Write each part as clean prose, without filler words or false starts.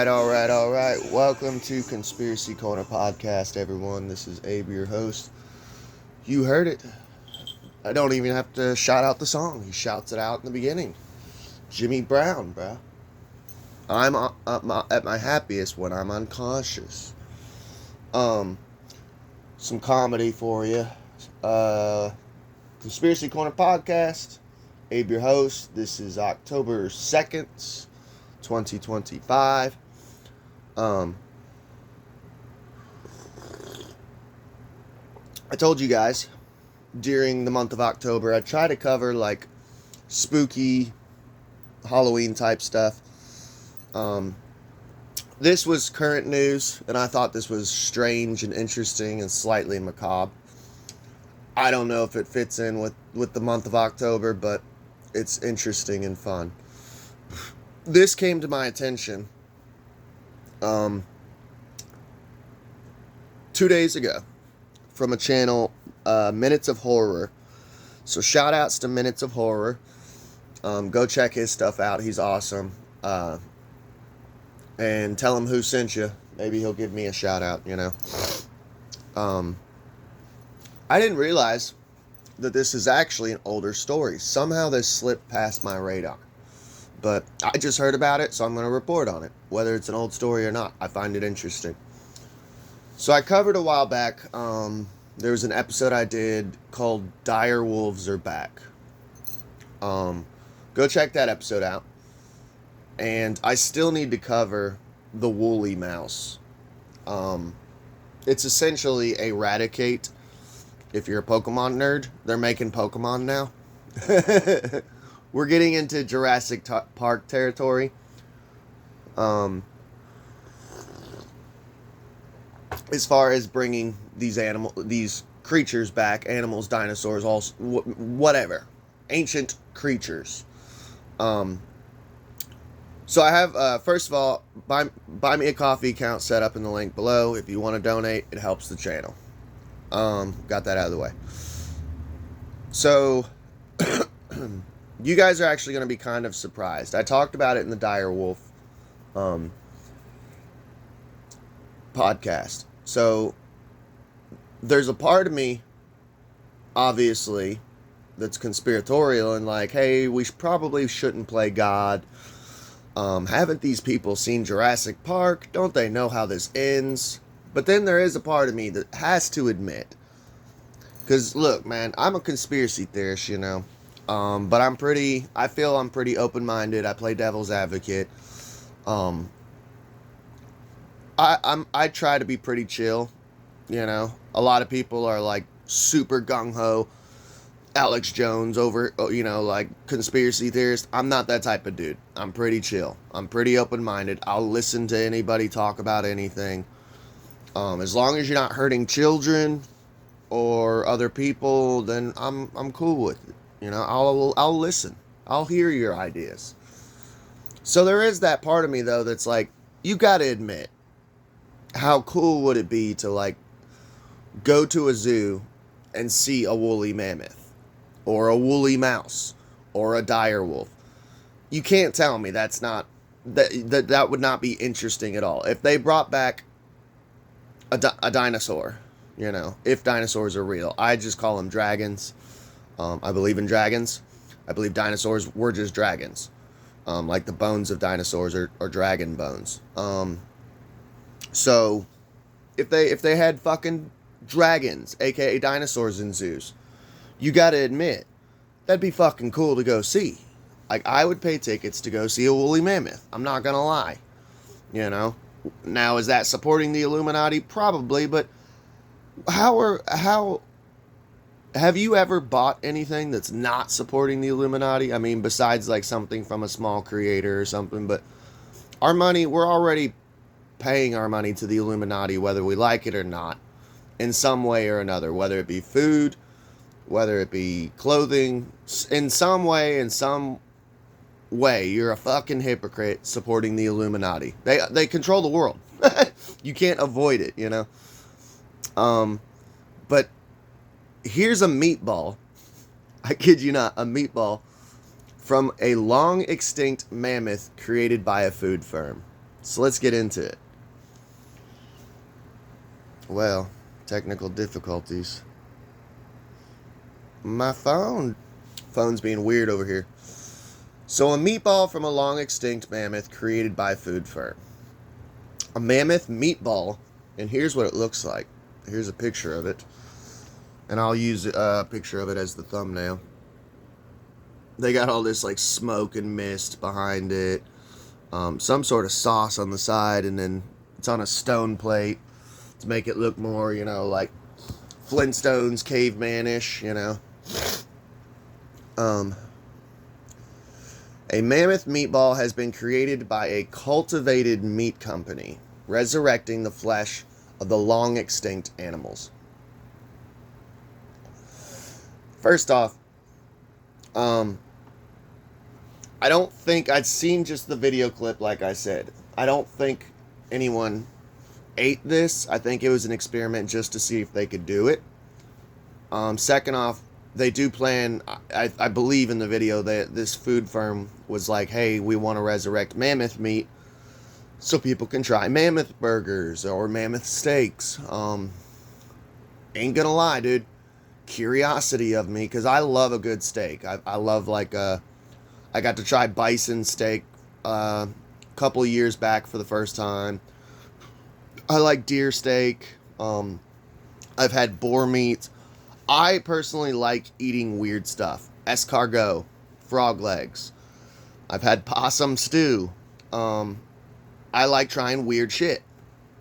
All right. Welcome to Conspiracy Corner Podcast, everyone. This is Abe, your host. You heard it. I don't even have to shout out the song. He shouts it out in the beginning. Jimmy Brown, bro. I'm at my happiest when I'm unconscious. Some comedy for you. Conspiracy Corner Podcast. Abe, your host. This is October 2nd, 2025. I told you guys during the month of October I try to cover like spooky Halloween type stuff. This was current news, and I thought this was strange and interesting and slightly macabre. I don't know if it fits in with the month of October, but it's interesting and fun. This came to my attention 2 days ago from a channel, Minutes of Horror. So shout outs to Minutes of Horror. Go check his stuff out. He's awesome. And tell him who sent you. Maybe he'll give me a shout out, you know. I didn't realize that this is actually an older story. Somehow this slipped past my radar. But I just heard about it, so I'm going to report on it. Whether it's an old story or not, I find it interesting. So I covered a while back, there was an episode I did called Dire Wolves Are Back. Go check that episode out. And I still need to cover the woolly mouse. It's essentially a Raticate. If you're a Pokemon nerd, they're making Pokemon now. We're getting into Jurassic Park territory. As far as bringing these creatures back, animals, dinosaurs, all whatever, ancient creatures. So I have, first of all, buy me a coffee account set up in the link below. If you want to donate, it helps the channel. Got that out of the way. So, you guys are actually going to be kind of surprised. I talked about it in the Dire Wolf podcast. So, there's a part of me, obviously, that's conspiratorial and like, hey, we probably shouldn't play God. Haven't these people seen Jurassic Park? Don't they know how this ends? But then there is a part of me that has to admit, because look, man, I'm a conspiracy theorist, you know. But I feel I'm pretty open-minded. I play devil's advocate. I try to be pretty chill, you know. A lot of people are like super gung-ho, Alex Jones over, you know, like conspiracy theorist. I'm not that type of dude. I'm pretty chill. I'm pretty open-minded. I'll listen to anybody talk about anything. As long as you're not hurting children or other people, then I'm cool with it. You know, I'll listen. I'll hear your ideas. So there is that part of me though that's like, you got to admit, how cool would it be to like go to a zoo and see a woolly mammoth or a woolly mouse or a dire wolf? You can't tell me that would not be interesting at all. If they brought back a dinosaur, you know, if dinosaurs are real, I just call them dragons. I believe in dragons. I believe dinosaurs were just dragons. Like the bones of dinosaurs are dragon bones. So if they had fucking dragons, aka dinosaurs in zoos, you gotta admit, that'd be fucking cool to go see. Like, I would pay tickets to go see a woolly mammoth. I'm not gonna lie. You know? Now, is that supporting the Illuminati? Probably, but how have you ever bought anything that's not supporting the Illuminati? I mean, besides like something from a small creator or something, but our money, we're already paying our money to the Illuminati, whether we like it or not, in some way or another, whether it be food, whether it be clothing, in some way, you're a fucking hypocrite supporting the Illuminati. They control the world. You can't avoid it, you know. But here's a meatball. I kid you not, a meatball from a long extinct mammoth created by a food firm. So let's get into it. Well, technical difficulties. My phone's being weird over here. So a meatball from a long extinct mammoth created by food firm. A mammoth meatball, and here's what it looks like. Here's a picture of it, and I'll use a picture of it as the thumbnail. They got all this like smoke and mist behind it, some sort of sauce on the side, and then it's on a stone plate to make it look more, like Flintstones, caveman-ish, A mammoth meatball has been created by a cultivated meat company, resurrecting the flesh of the long extinct animals. First off, I don't think I'd seen just the video clip, like I said. I don't think anyone ate this. I think it was an experiment just to see if they could do it. Second off, they do plan, I believe in the video that this food firm was like, hey, we want to resurrect mammoth meat so people can try mammoth burgers or mammoth steaks. Ain't gonna lie, dude. Curiosity of me, because I love a good steak. I love I got to try bison steak a couple years back for the first time. I like deer steak. I've had boar meat. I personally like eating weird stuff. Escargot, frog legs. I've had possum stew. I like trying weird shit.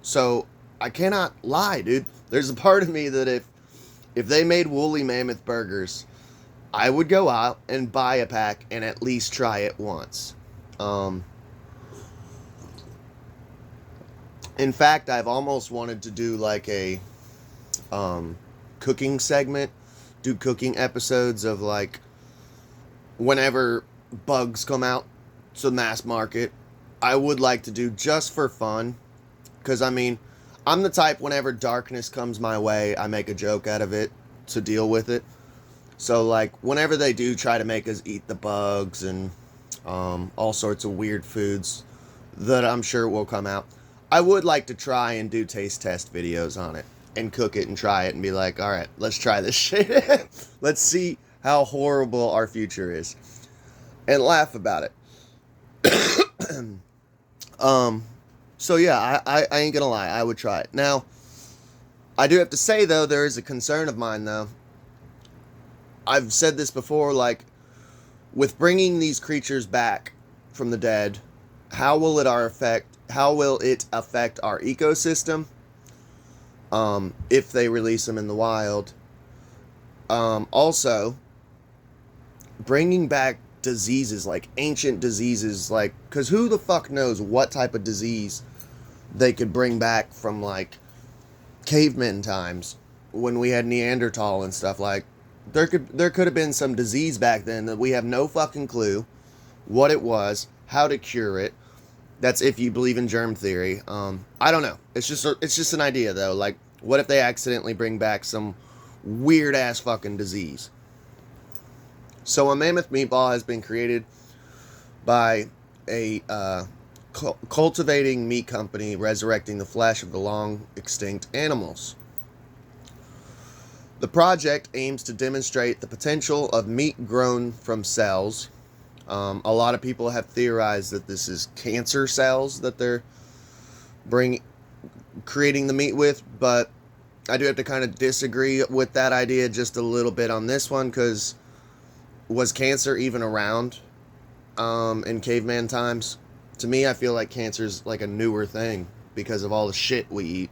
So I cannot lie, dude. There's a part of me that if they made woolly mammoth burgers, I would go out and buy a pack and at least try it once. In fact, I've almost wanted to do like a cooking segment, do cooking episodes of like whenever bugs come out to mass market. I would like to do just for fun, because I'm the type, whenever darkness comes my way, I make a joke out of it to deal with it. So like whenever they do try to make us eat the bugs and all sorts of weird foods that I'm sure will come out, I would like to try and do taste test videos on it and cook it and try it and be like, all right, let's try this shit. Let's see how horrible our future is and laugh about it. So yeah, I ain't gonna lie, I would try it. Now, I do have to say though, there is a concern of mine though. I've said this before, like, with bringing these creatures back from the dead, how will it affect our ecosystem? If they release them in the wild. Also, bringing back diseases, like ancient diseases, like, because who the fuck knows what type of disease they could bring back from like caveman times when we had Neanderthal and stuff. Like, there could have been some disease back then that we have no fucking clue what it was, how to cure it. That's if you believe in germ theory. I don't know. It's just an idea though. Like, what if they accidentally bring back some weird ass fucking disease? So a mammoth meatball has been created by a cultivating meat company resurrecting the flesh of the long extinct animals. The project aims to demonstrate the potential of meat grown from cells. A lot of people have theorized that this is cancer cells that they're creating the meat with, but I do have to kind of disagree with that idea just a little bit on this one, because was cancer even around in caveman times? To me, I feel like cancer's like a newer thing because of all the shit we eat,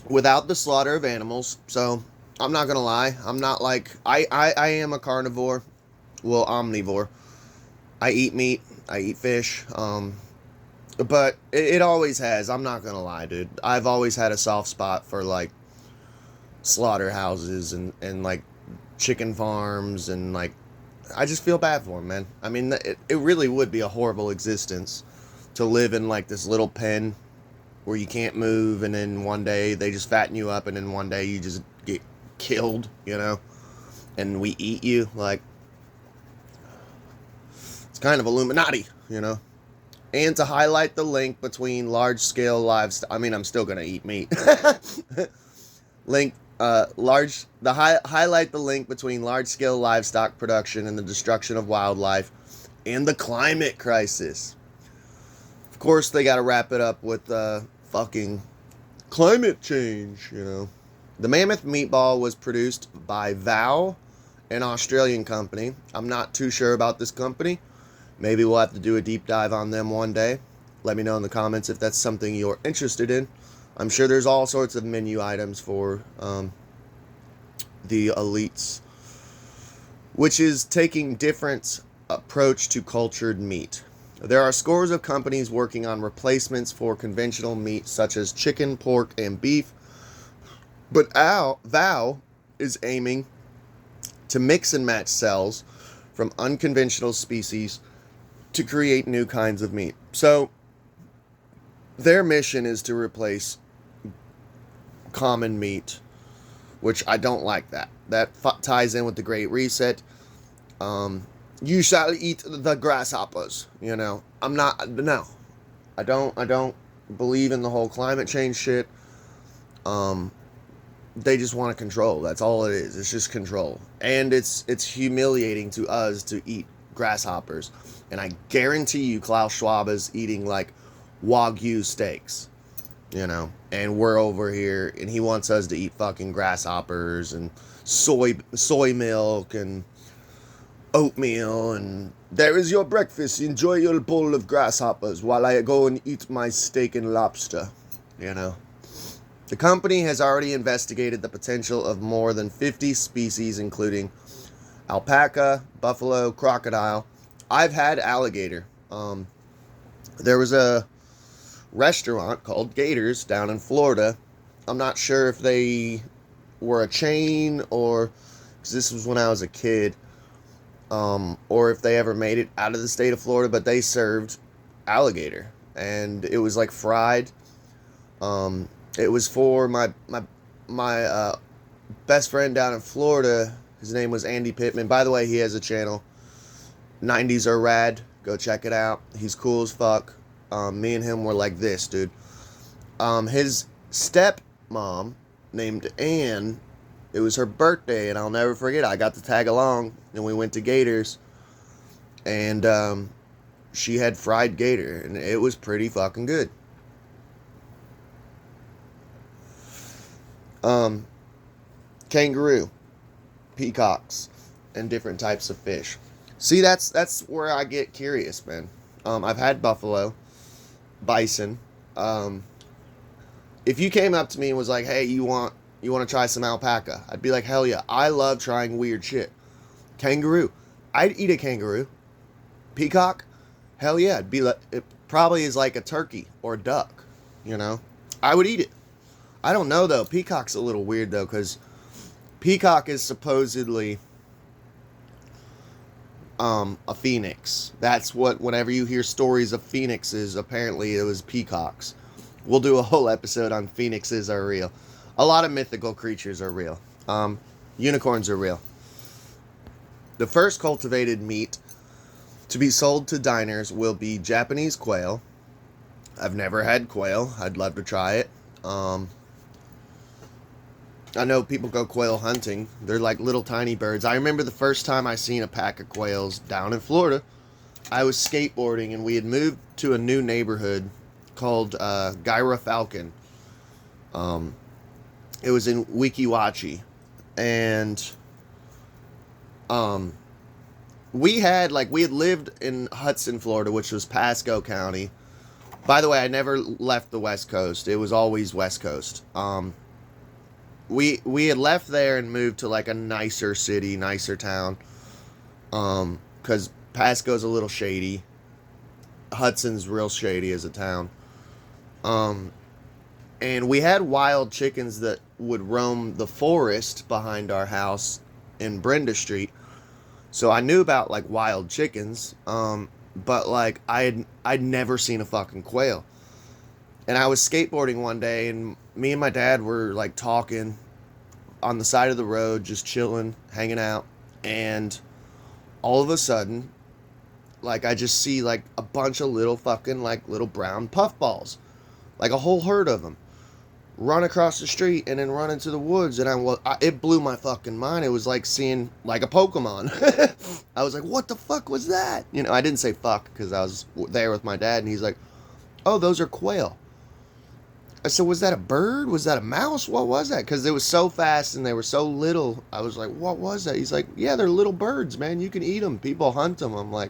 without the slaughter of animals. So I'm not gonna lie, I'm not like, I am a carnivore, well, omnivore. I eat meat, I eat fish, but it always has, I'm not gonna lie, dude. I've always had a soft spot for like slaughterhouses and like chicken farms, and like, I just feel bad for them, man. I mean, it really would be a horrible existence to live in like this little pen where you can't move, and then one day they just fatten you up, and then one day you just get killed, and we eat you. Like, It's kind of Illuminati, you know. And to highlight the link between large-scale livestock. I mean, I'm still gonna eat meat. link highlight the link between large-scale livestock production and the destruction of wildlife and the climate crisis. Of course, they got to wrap it up with fucking climate change, you know. The Mammoth meatball was produced by Vow, an Australian company. I'm not too sure about this company. Maybe we'll have to do a deep dive on them one day. Let me know in the comments if that's something you're interested in. I'm sure there's all sorts of menu items for the elites, which is taking different approach to cultured meat. There are scores of companies working on replacements for conventional meat such as chicken, pork, and beef, but Vow is aiming to mix and match cells from unconventional species to create new kinds of meat. So their mission is to replace common meat, which I don't like that. That ties in with the Great Reset. You shall eat the grasshoppers, you know. No. I don't believe in the whole climate change shit. They just want to control. That's all it is. It's just control. And it's humiliating to us to eat grasshoppers. And I guarantee you Klaus Schwab is eating like Wagyu steaks, you know. And we're over here and he wants us to eat fucking grasshoppers and soy milk and oatmeal, and there is your breakfast. Enjoy your bowl of grasshoppers while I go and eat my steak and lobster, you know. The company has already investigated the potential of more than 50 species, including alpaca, buffalo, crocodile. I've had alligator. There was a restaurant called Gators down in Florida. I'm not sure if they were a chain or, because this was when I was a kid, or if they ever made it out of the state of Florida, but they served alligator, and it was like fried. It was for my best friend down in Florida. His name was Andy Pittman. By the way, he has a channel, 90s Are Rad. Go check it out. He's cool as fuck. Me and him were like this, dude. His stepmom named Ann, it was her birthday, and I'll never forget. I got to tag along, and we went to Gators, and she had fried gator, and it was pretty fucking good. Kangaroo, peacocks, and different types of fish. See, that's where I get curious, man. I've had buffalo, bison. If you came up to me and was like, "Hey, you want to try some alpaca?" I'd be like, "Hell yeah!" I love trying weird shit. Kangaroo, I'd eat a kangaroo. Peacock, hell yeah! It'd be like, it probably is like a turkey or a duck. You know, I would eat it. I don't know though. Peacock's a little weird though, because peacock is supposedly a phoenix. That's what, whenever you hear stories of phoenixes, apparently it was peacocks. We'll do a whole episode on phoenixes are real. A lot of mythical creatures are real. Unicorns are real. The first cultivated meat to be sold to diners will be Japanese quail. I've never had quail. I'd love to try it. I know people go quail hunting. They're like little tiny birds. I remember the first time I seen a pack of quails down in Florida. I was skateboarding, and we had moved to a new neighborhood called Gyra Falcon. It was in Weeki Wachee, and we had lived in Hudson, Florida, which was Pasco County. By the way, I never left the West Coast. It was always West Coast. We had left there and moved to like a nicer city, nicer town. Because Pasco's a little shady. Hudson's real shady as a town. And we had wild chickens that would roam the forest behind our house in Brenda Street. So I knew about like wild chickens. But like I'd never seen a fucking quail. And I was skateboarding one day, and me and my dad were like talking on the side of the road, just chilling, hanging out. And all of a sudden, like I just see like a bunch of little fucking like little brown puffballs, like a whole herd of them, run across the street and then run into the woods. And it blew my fucking mind. It was like seeing like a Pokemon. I was like, what the fuck was that? You know, I didn't say fuck because I was there with my dad, and he's like, oh, those are quail. I said, was that a bird? Was that a mouse? What was that? Because it was so fast and they were so little. I was like, what was that? He's like, yeah, they're little birds, man. You can eat them. People hunt them. I'm like,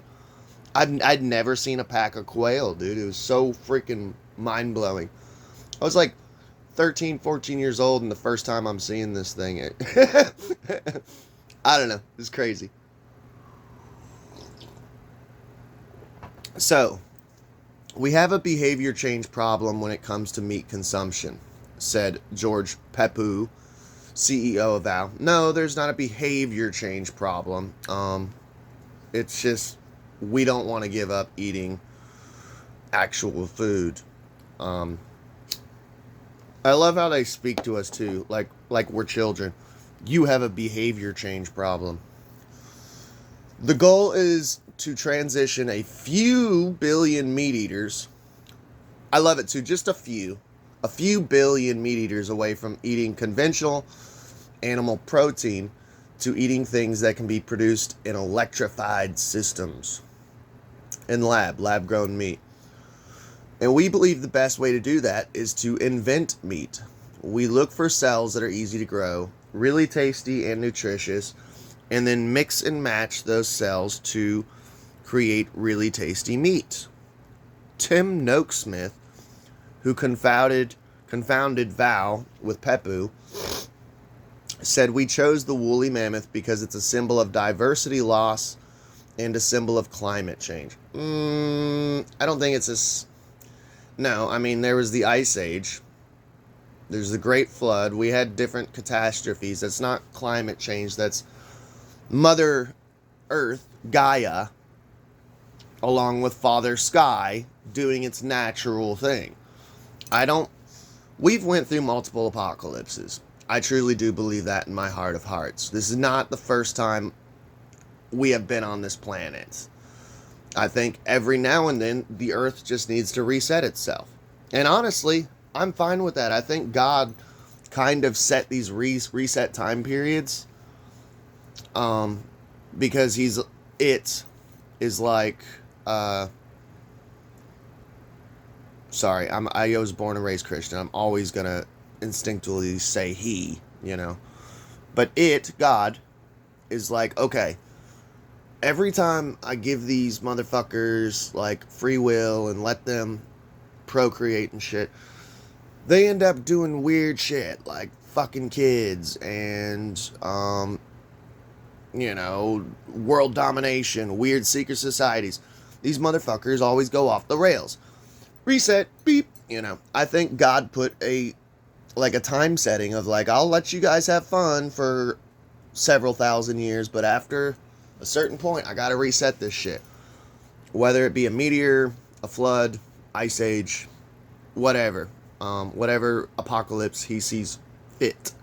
I'd never seen a pack of quail, dude. It was so freaking mind-blowing. I was like 13, 14 years old, and the first time I'm seeing this thing, I don't know. It's crazy. So, we have a behavior change problem when it comes to meat consumption, said George Peppu, CEO of Val. No, there's not a behavior change problem. It's just we don't want to give up eating actual food. I love how they speak to us too, like we're children. You have a behavior change problem. The goal is to transition a few billion meat eaters. I love it too, just a few billion meat eaters away from eating conventional animal protein to eating things that can be produced in electrified systems in lab grown meat. And we believe the best way to do that is to invent meat. We look for cells that are easy to grow, really tasty and nutritious, and then mix and match those cells to create really tasty meat. Tim Noakesmith, who confounded Val with Peppu, said we chose the woolly mammoth because it's a symbol of diversity loss and a symbol of climate change. I don't think it's no, I mean, there was the Ice Age. There's the Great Flood. We had different catastrophes. That's not climate change. That's Mother Earth, Gaia, along with Father Sky, doing its natural thing. We've went through multiple apocalypses. I truly do believe that in my heart of hearts. This is not the first time we have been on this planet. I think every now and then the earth just needs to reset itself. And honestly, I'm fine with that. I think God kind of set these reset time periods because it is like sorry, I was born and raised Christian. I'm always gonna instinctually say he, you know. But God is like, okay, every time I give these motherfuckers like free will and let them procreate and shit, they end up doing weird shit like fucking kids and you know, world domination, weird secret societies. These motherfuckers always go off the rails. Reset, beep, you know. I think God put a time setting of like, I'll let you guys have fun for several thousand years, but after a certain point, I gotta reset this shit. Whether it be a meteor, a flood, ice age, whatever. Whatever apocalypse he sees fit.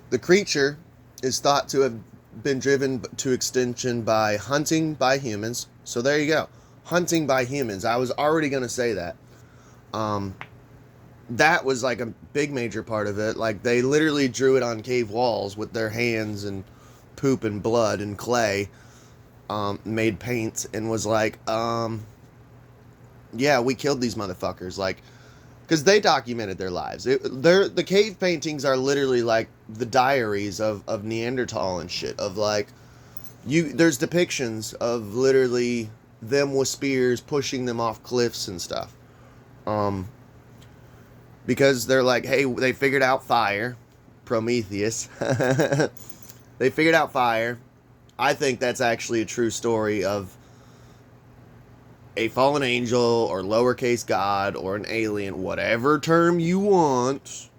The creature is thought to have been driven to extinction by hunting by humans. So there you go. Hunting by humans. I was already going to say that. That was like a big major part of it. Like they literally drew it on cave walls with their hands and poop and blood and clay. Made paint and was like, yeah, we killed these motherfuckers. Like, because they documented their lives. The cave paintings are literally like the diaries of Neanderthal and shit. Of like, there's depictions of literally them with spears pushing them off cliffs and stuff. Because they're like, hey, they figured out fire. Prometheus. They figured out fire. I think that's actually a true story of a fallen angel or lowercase god or an alien, whatever term you want.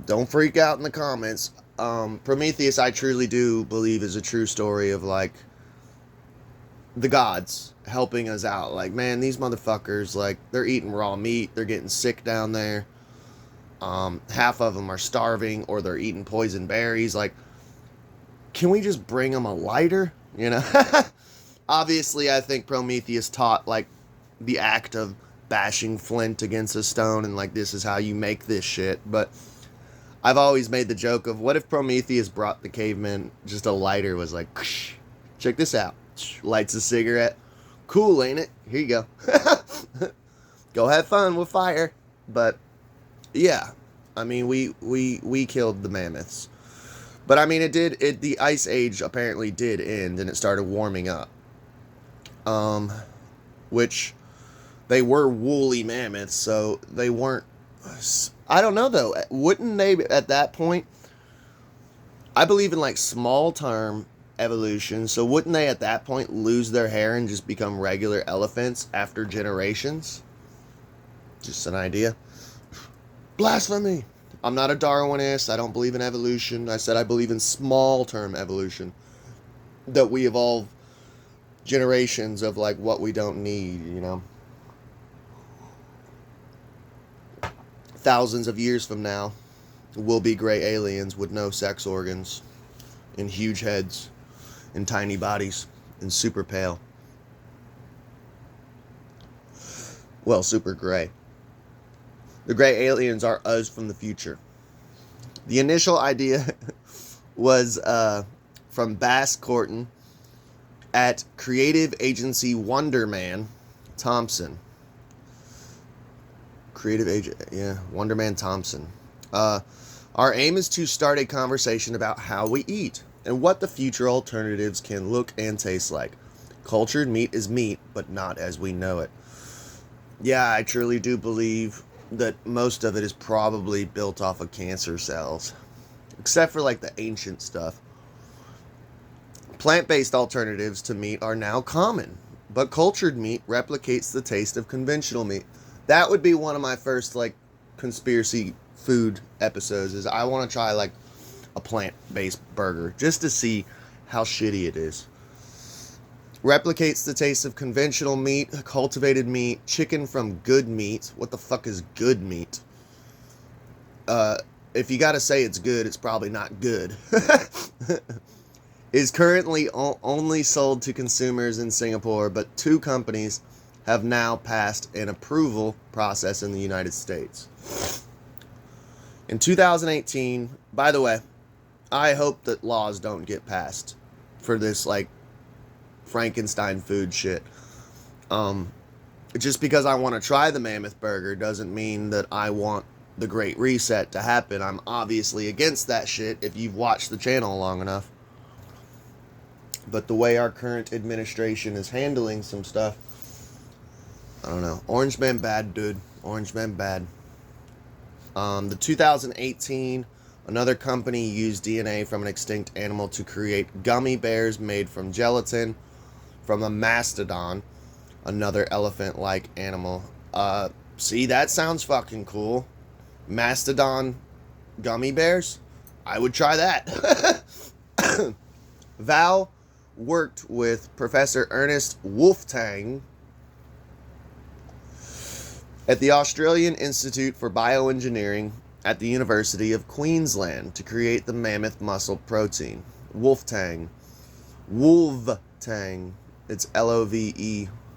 Don't freak out in the comments. Prometheus, I truly do believe, is a true story of like the gods helping us out. Like, man, these motherfuckers, like, they're eating raw meat. They're getting sick down there. Half of them are starving or they're eating poison berries. Like, can we just bring them a lighter? you know? Obviously, I think Prometheus taught, like, the act of bashing flint against a stone and, like, this is how you make this shit. But I've always made the joke of, what if Prometheus brought the caveman just a lighter, was like, check this out. Lights a cigarette. Cool, ain't it? Here you go. Go have fun with fire. But, yeah. I mean, we killed the mammoths. But, I mean, the Ice Age apparently did end, and it started warming up. Which they were woolly mammoths, so they weren't. I don't know though. Wouldn't they at that point? I believe in like small term evolution, so wouldn't they at that point lose their hair and just become regular elephants after generations? Just an idea. Blasphemy! I'm not a Darwinist. I don't believe in evolution. I said I believe in small term evolution. That we evolve generations of like what we don't need, you know. Thousands of years from now, we'll be gray aliens with no sex organs, and huge heads, and tiny bodies, and super pale. Well, super gray. The gray aliens are us from the future. The initial idea was from Bass Corton at creative agency Wonderman Thompson. Creative agent, yeah, Wonderman Thompson. Our aim is to start a conversation about how we eat and what the future alternatives can look and taste like. Cultured meat is meat, but not as we know it. Yeah, I truly do believe that most of it is probably built off of cancer cells, except for like the ancient stuff. Plant-based alternatives to meat are now common, but cultured meat replicates the taste of conventional meat. That would be one of my first like conspiracy food episodes, is I want to try like a plant-based burger just to see how shitty it is. Replicates the taste of conventional meat, cultivated meat, chicken from good meat. What the fuck is good meat? If you gotta say it's good, it's probably not good. Is currently only sold to consumers in Singapore, but 2 companies have now passed an approval process in the United States. In 2018, by the way, I hope that laws don't get passed for this, like, Frankenstein food shit. Just because I want to try the Mammoth Burger doesn't mean that I want the Great Reset to happen. I'm obviously against that shit if you've watched the channel long enough. But the way our current administration is handling some stuff, I don't know. Orange Man bad, dude. Orange Man bad. The 2018, another company used DNA from an extinct animal to create gummy bears made from gelatin from a mastodon, another elephant-like animal. See, that sounds fucking cool. Mastodon gummy bears? I would try that. Val worked with Professor Ernest Wolftang at the Australian Institute for Bioengineering at the University of Queensland to create the mammoth muscle protein. Wolftang. Wolftang. It's Love.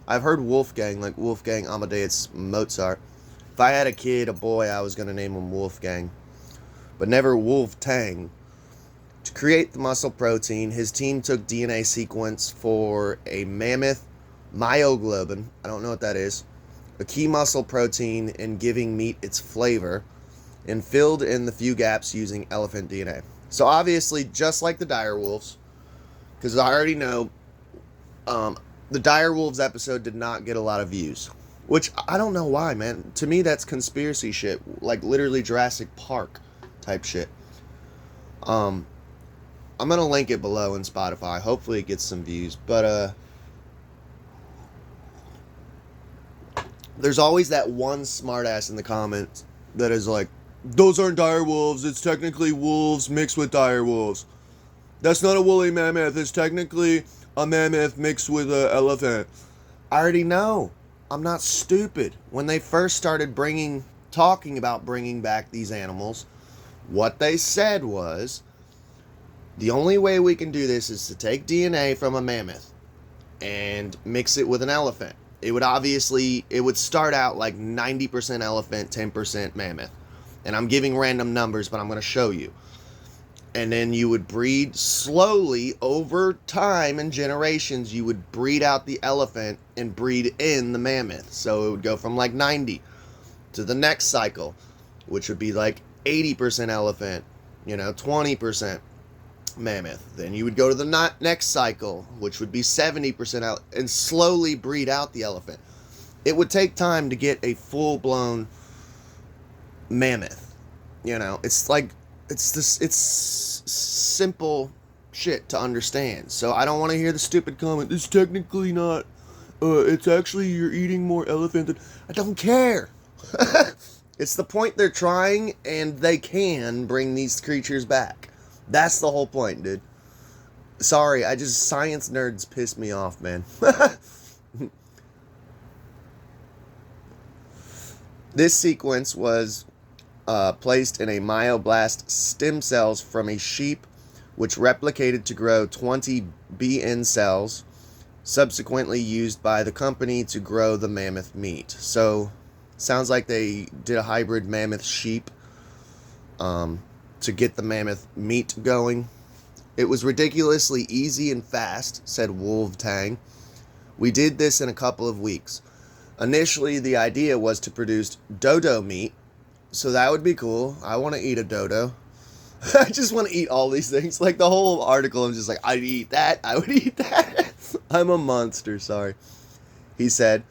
I've heard Wolfgang, like Wolfgang Amadeus Mozart. If I had a kid, a boy, I was going to name him Wolfgang. But never Wolftang. To create the muscle protein, his team took DNA sequence for a mammoth myoglobin. I don't know what that is. A key muscle protein in giving meat its flavor, and filled in the few gaps using elephant DNA. So obviously, just like the dire wolves, because I already know the dire wolves episode did not get a lot of views, which I don't know why, man. To me, that's conspiracy shit, like literally Jurassic Park type shit. I'm gonna link it below in Spotify. Hopefully, it gets some views, but there's always that one smartass in the comments that is like, those aren't dire wolves, it's technically wolves mixed with dire wolves. That's not a woolly mammoth, it's technically a mammoth mixed with an elephant. I already know. I'm not stupid. When they first started talking about bringing back these animals, what they said was, The only way we can do this is to take DNA from a mammoth and mix it with an elephant. It would start out like 90% elephant, 10% mammoth. And I'm giving random numbers, but I'm going to show you. And then you would breed slowly over time and generations. You would breed out the elephant and breed in the mammoth. So it would go from like 90 to the next cycle, which would be like 80% elephant, 20% mammoth. Then you would go to the next cycle, which would be 70% out, and slowly breed out the elephant. It would take time to get a full-blown mammoth. It's simple shit to understand. So I don't want to hear the stupid comment, it's technically not, it's actually you're eating more elephant than... I don't care. It's the point they're trying, and they can bring these creatures back. That's the whole point, dude. Sorry, science nerds piss me off, man. This sequence was placed in a myoblast stem cells from a sheep, which replicated to grow 20 BN cells, subsequently used by the company to grow the mammoth meat. So, sounds like they did a hybrid mammoth sheep to get the mammoth meat going. It was ridiculously easy and fast, said Wolf Tang. We did this in a couple of weeks. Initially, the idea was to produce dodo meat, so that would be cool. I want to eat a dodo. I just want to eat all these things. Like the whole article, I'm just like, I'd eat that. I would eat that. I'm a monster, sorry. He said,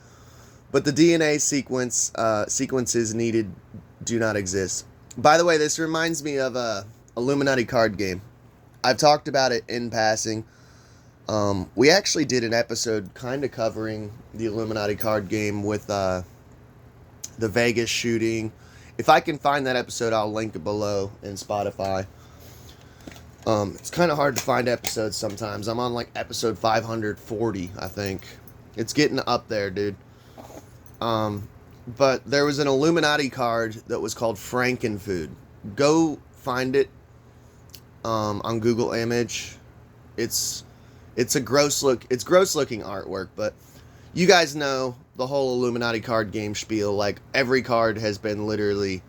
but the DNA sequences needed do not exist. By the way, this reminds me of a Illuminati card game. I've talked about it in passing. We actually did an episode kind of covering the Illuminati card game with the Vegas shooting. If I can find that episode, I'll link it below in Spotify. It's kind of hard to find episodes sometimes. I'm on like episode 540, I think. It's getting up there, dude. But there was an Illuminati card that was called Frankenfood. Go find it on Google Image. It's gross looking artwork, but you guys know the whole Illuminati card game spiel. Like, every card has been literally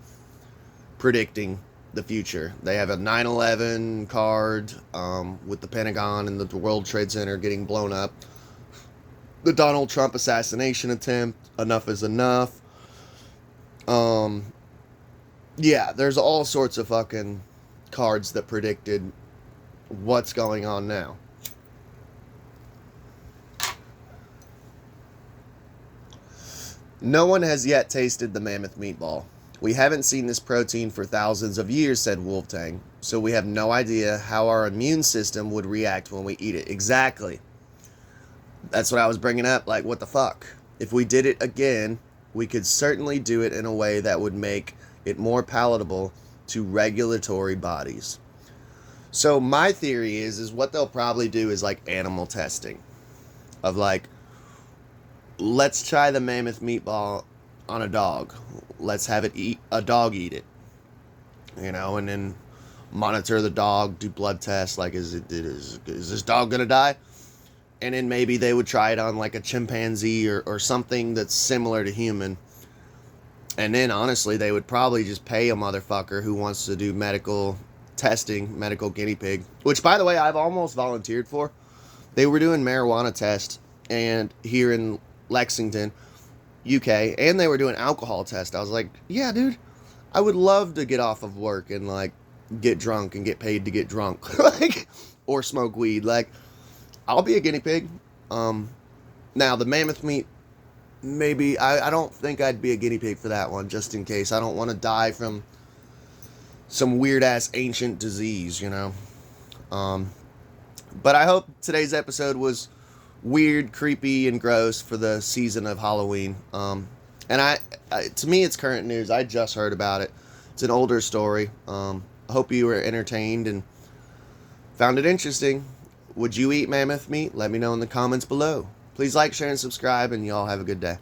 predicting the future. They have a 9/11 card with the Pentagon and the World Trade Center getting blown up. The Donald Trump assassination attempt, enough is enough. Yeah, there's all sorts of fucking cards that predicted what's going on now. No one has yet tasted the mammoth meatball. We haven't seen this protein for thousands of years, said Wolftang, so we have no idea how our immune system would react when we eat it. Exactly. That's what I was bringing up, like, what the fuck? If we did it again, we could certainly do it in a way that would make it more palatable to regulatory bodies. So my theory is what they'll probably do is like animal testing. Of like, let's try the mammoth meatball on a dog. Let's have a dog eat it. And then monitor the dog, do blood tests, like is this dog gonna die? And then maybe they would try it on like a chimpanzee or something that's similar to human. And then honestly, they would probably just pay a motherfucker who wants to do medical testing, medical guinea pig, which by the way, I've almost volunteered for. They were doing marijuana tests and here in Lexington, UK, and they were doing alcohol tests. I was like, yeah, dude, I would love to get off of work and like get drunk and get paid to get drunk, like, or smoke weed. Like, I'll be a guinea pig. Now the mammoth meat, maybe I don't think I'd be a guinea pig for that one, just in case. I don't want to die from some weird ass ancient disease, But I hope today's episode was weird, creepy, and gross for the season of Halloween. And I to me, it's current news. I just heard about it. It's an older story. I hope you were entertained and found it interesting. Would you eat mammoth meat? Let me know in the comments below. Please like, share, and subscribe, and y'all have a good day.